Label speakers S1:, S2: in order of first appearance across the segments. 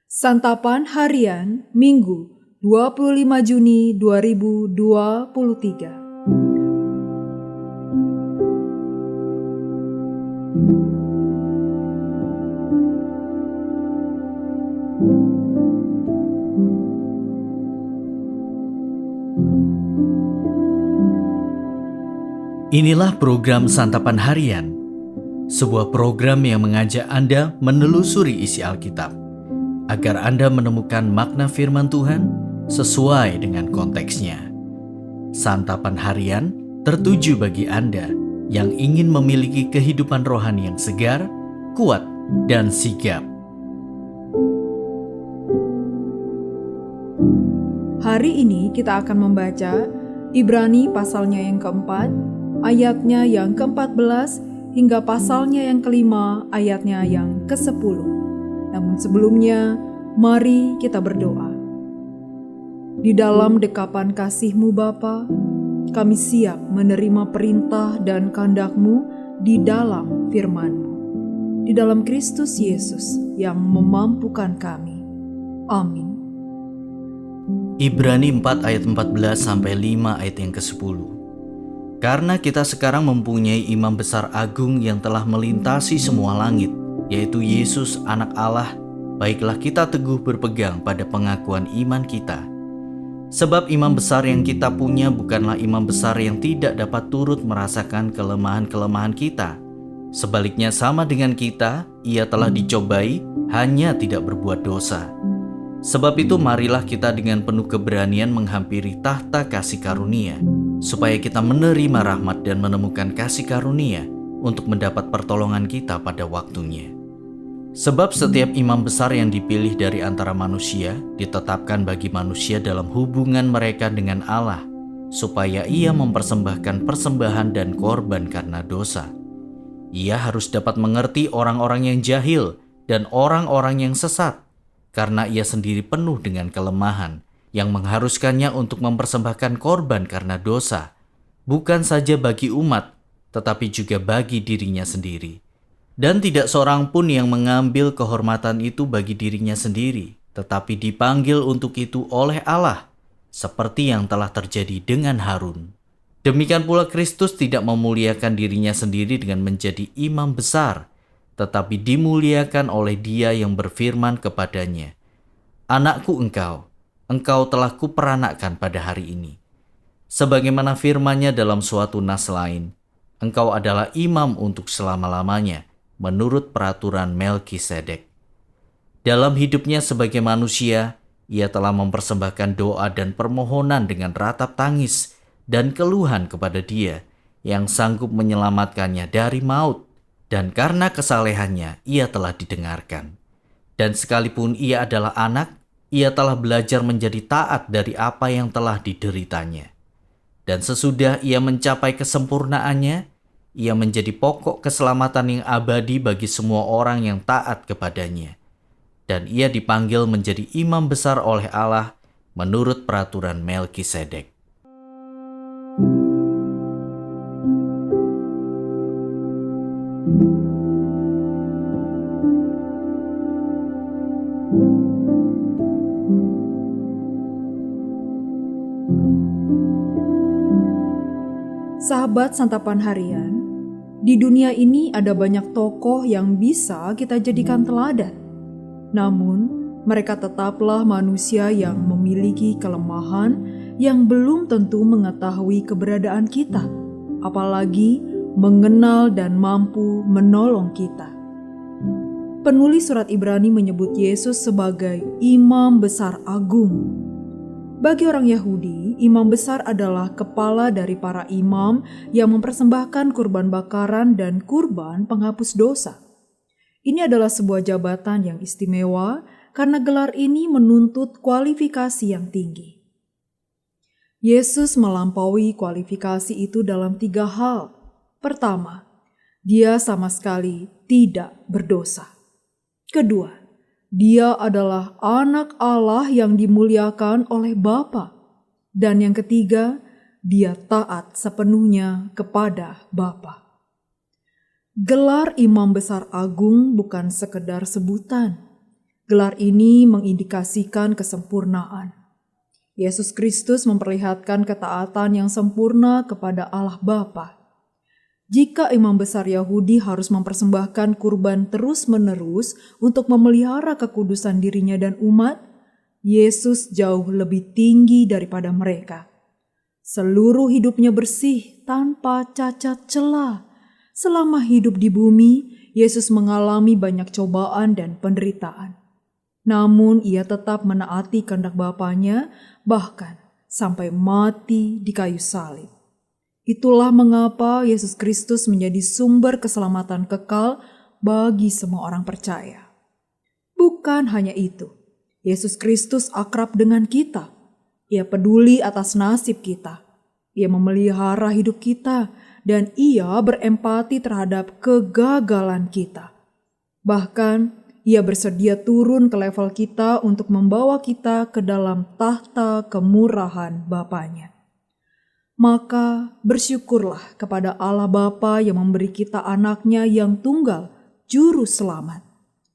S1: Santapan Harian Minggu 25 Juni 2023.
S2: Inilah program Santapan Harian, sebuah program yang mengajak Anda menelusuri isi Alkitab, agar Anda menemukan makna firman Tuhan sesuai dengan konteksnya. Santapan Harian tertuju bagi Anda yang ingin memiliki kehidupan rohani yang segar, kuat, dan sigap.
S1: Hari ini kita akan membaca Ibrani pasalnya yang keempat, ayatnya yang ke-14 hingga pasalnya yang kelima, ayatnya yang ke-10. Namun sebelumnya, mari kita berdoa. Di dalam dekapan kasih-Mu Bapa, kami siap menerima perintah dan kehendak-Mu di dalam firman-Mu. Di dalam Kristus Yesus yang memampukan kami. Amin.
S2: Ibrani 4 ayat 14 sampai 5 ayat yang ke-10. Karena kita sekarang mempunyai imam besar agung yang telah melintasi semua langit, yaitu Yesus anak Allah, baiklah kita teguh berpegang pada pengakuan iman kita. Sebab imam besar yang kita punya bukanlah imam besar yang tidak dapat turut merasakan kelemahan-kelemahan kita. Sebaliknya sama dengan kita, ia telah dicobai, hanya tidak berbuat dosa. Sebab itu marilah kita dengan penuh keberanian menghampiri tahta kasih karunia, supaya kita menerima rahmat dan menemukan kasih karunia untuk mendapat pertolongan kita pada waktunya. Sebab setiap imam besar yang dipilih dari antara manusia ditetapkan bagi manusia dalam hubungan mereka dengan Allah, supaya ia mempersembahkan persembahan dan korban karena dosa. Ia harus dapat mengerti orang-orang yang jahil dan orang-orang yang sesat, karena ia sendiri penuh dengan kelemahan yang mengharuskannya untuk mempersembahkan korban karena dosa, bukan saja bagi umat, tetapi juga bagi dirinya sendiri. Dan tidak seorang pun yang mengambil kehormatan itu bagi dirinya sendiri, tetapi dipanggil untuk itu oleh Allah, seperti yang telah terjadi dengan Harun. Demikian pula Kristus tidak memuliakan dirinya sendiri dengan menjadi imam besar, tetapi dimuliakan oleh Dia yang berfirman kepadanya, "Anakku engkau telah kuperanakkan pada hari ini." Sebagaimana firman-Nya dalam suatu nas lain, engkau adalah imam untuk selama-lamanya, menurut peraturan Melkisedek. Dalam hidupnya sebagai manusia, ia telah mempersembahkan doa dan permohonan dengan ratap tangis dan keluhan kepada Dia yang sanggup menyelamatkannya dari maut, dan karena kesalehannya ia telah didengarkan. Dan sekalipun ia adalah anak, ia telah belajar menjadi taat dari apa yang telah dideritanya. Dan sesudah ia mencapai kesempurnaannya, ia menjadi pokok keselamatan yang abadi bagi semua orang yang taat kepadanya. Dan ia dipanggil menjadi imam besar oleh Allah menurut peraturan Melkisedek.
S1: Sahabat Santapan Harian, di dunia ini ada banyak tokoh yang bisa kita jadikan teladan. Namun, mereka tetaplah manusia yang memiliki kelemahan yang belum tentu mengetahui keberadaan kita, apalagi mengenal dan mampu menolong kita. Penulis surat Ibrani menyebut Yesus sebagai imam besar agung. Bagi orang Yahudi, imam besar adalah kepala dari para imam yang mempersembahkan kurban bakaran dan kurban penghapus dosa. Ini adalah sebuah jabatan yang istimewa karena gelar ini menuntut kualifikasi yang tinggi. Yesus melampaui kualifikasi itu dalam 3 hal. Pertama, Dia sama sekali tidak berdosa. Kedua, Dia adalah anak Allah yang dimuliakan oleh Bapa. Dan yang ketiga, Dia taat sepenuhnya kepada Bapa. Gelar imam besar agung bukan sekedar sebutan. Gelar ini mengindikasikan kesempurnaan. Yesus Kristus memperlihatkan ketaatan yang sempurna kepada Allah Bapa. Jika imam besar Yahudi harus mempersembahkan kurban terus-menerus untuk memelihara kekudusan dirinya dan umat, Yesus jauh lebih tinggi daripada mereka. Seluruh hidupnya bersih tanpa cacat celah. Selama hidup di bumi, Yesus mengalami banyak cobaan dan penderitaan. Namun ia tetap menaati kehendak Bapanya, bahkan sampai mati di kayu salib. Itulah mengapa Yesus Kristus menjadi sumber keselamatan kekal bagi semua orang percaya. Bukan hanya itu, Yesus Kristus akrab dengan kita. Ia peduli atas nasib kita. Ia memelihara hidup kita dan ia berempati terhadap kegagalan kita. Bahkan, ia bersedia turun ke level kita untuk membawa kita ke dalam tahta kemurahan Bapanya. Maka bersyukurlah kepada Allah Bapa yang memberi kita anaknya yang tunggal, juru selamat.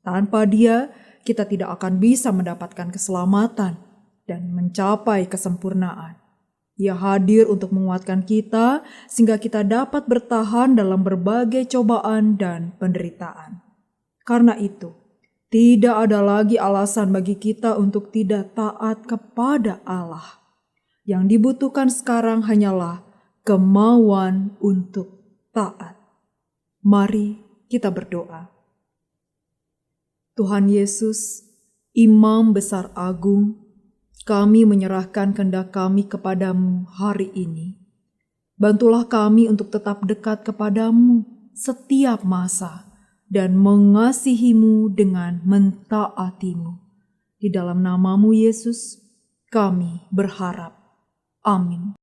S1: Tanpa Dia, kita tidak akan bisa mendapatkan keselamatan dan mencapai kesempurnaan. Ia hadir untuk menguatkan kita sehingga kita dapat bertahan dalam berbagai cobaan dan penderitaan. Karena itu, tidak ada lagi alasan bagi kita untuk tidak taat kepada Allah. Yang dibutuhkan sekarang hanyalah kemauan untuk taat. Mari kita berdoa. Tuhan Yesus, Imam Besar Agung, kami menyerahkan kehendak kami kepadamu hari ini. Bantulah kami untuk tetap dekat kepadamu setiap masa dan mengasihimu dengan mentaatimu. Di dalam namamu Yesus, kami berharap. Amin.